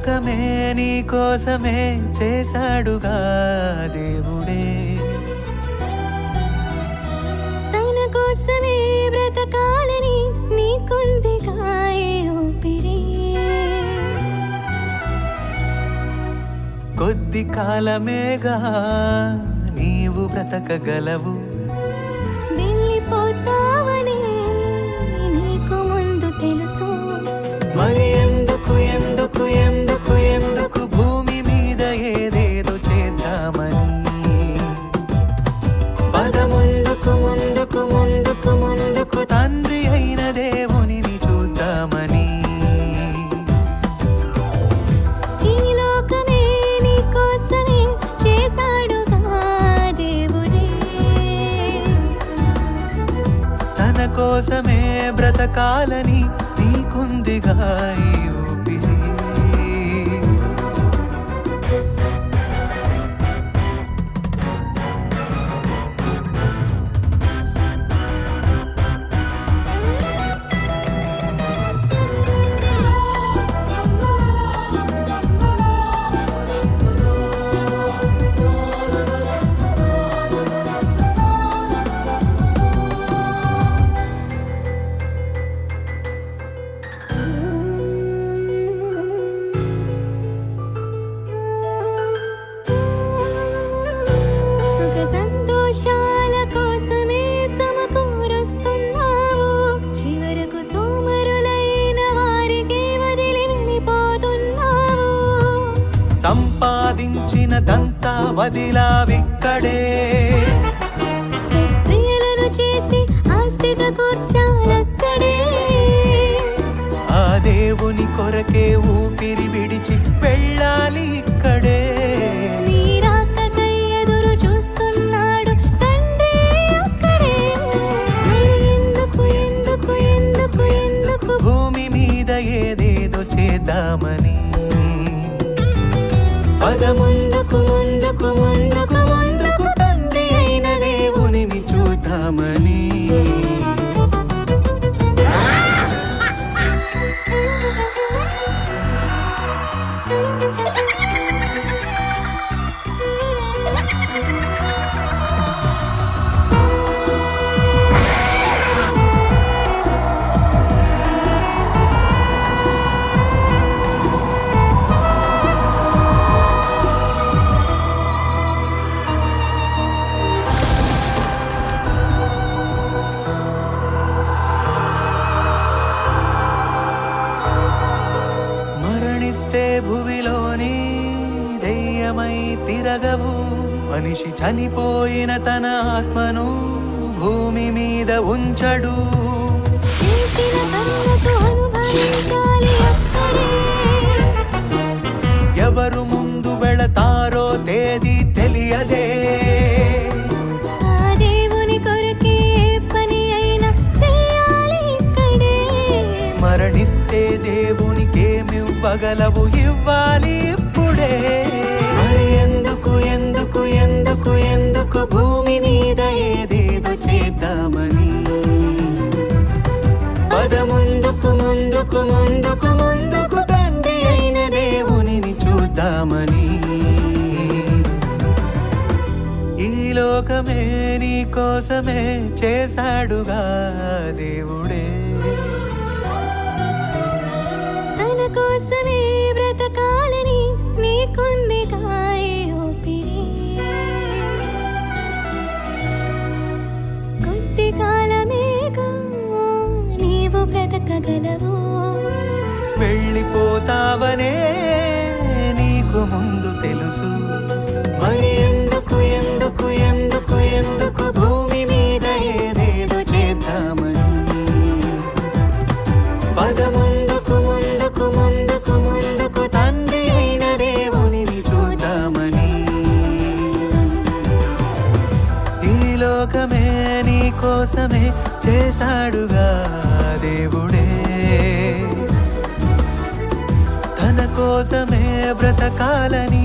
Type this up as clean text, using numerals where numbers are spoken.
లోకమే నీ కోసమే చేశాడుగా దేవుడే తన కోసమే బ్రతకాలని నీకుందిగా ఏ ఊపిరి కొద్ది కాలమేగా నీవు బ్రతకగలవు వెళ్ళిపోతావని నీకు ముందు తెలుసు మరి ఎందుకు ఎందుకు ఎందుకు ఎందుకు భూమి మీద ఏదేదో చేద్దామని పద ముందుకు ముందుకు ముందుకు ముందుకు తండ్రి అయిన దేవుని చూద్దామని ఈ లోకమే నీ కోసమే చేశాడుగా దేవుడే తన కోసమే బ్రతకాలని నీకుందిగా ఈ ఊపిరి సుఖ సంతోషాల కోసమే సమకూరుస్తున్నావు చివరకు సోమరులైన వారికి వదిలి వెళ్ళిపోతున్నావు సంపాదించినదంతా వదిలావిక్కడే సత్క్రియలను చేసి ఆస్తిగా కూర్చాలక్కడే ఆ దేవుని కొరకే ఊపిరి విడిచి వెళ్ళాలి ఇక్కడే నీ రాకకై ఎదురు చూస్తున్నాడు తండ్రి అక్కడే ఎందుకు ఎందుకు ఎందుకు ఎందుకు భూమి మీద ఏదేదో చేద్దామని పద ముందుకు ముందుకు ముందుకు ముందుకు తండ్రి అయిన దేవుని చూద్దామని మరణిస్తే భువిలోని దెయ్యమై తిరగవు మనిషి చనిపోయిన తన ఆత్మను భూమి మీద ఉంచడు చేసిన కర్మకు అనుభవించాలి అక్కడే ఎవరు ముందు వెళతారో తేదీ తెలియదే ఆ దేవుని కొరకే పని అయినా చేయాలి ఇక్కడే మరణిస్తే దేవునికేమివ్వగలవు ఇవ్వాలి ఇప్పుడే మరి ఎందుకు ఎందుకు ఎందుకు ఎందుకు భూమి మీద ఏదేదో చేద్దామని పద ముందుకు ముందుకు ముందుకు ముందుకు తండ్రి అయిన దేవుని చూద్దామని ఈ లోకమే నీ కోసమే చేశాడుగా దేవుడే తన కోసమే బ్రతకాలని నీకుందిగా ఏ ఊపిరి కొద్ది కాలమేగా నీవు బ్రతకగలవు వెళ్ళిపోతావనే నీకు ముందు తెలుసు మరి ఎందుకు ఎందుకు ఎందుకు ఎందుకు భూమి మీద ఏదేదో చేద్దామని పద ముందుకు ముందుకు ముందుకు ముందుకు తండ్రి అయిన దేవుని చూద్దామని ఈ లోకమే నీ కోసమే చేశాడుగా దేవుడే తన కోసమే బ్రతకాలని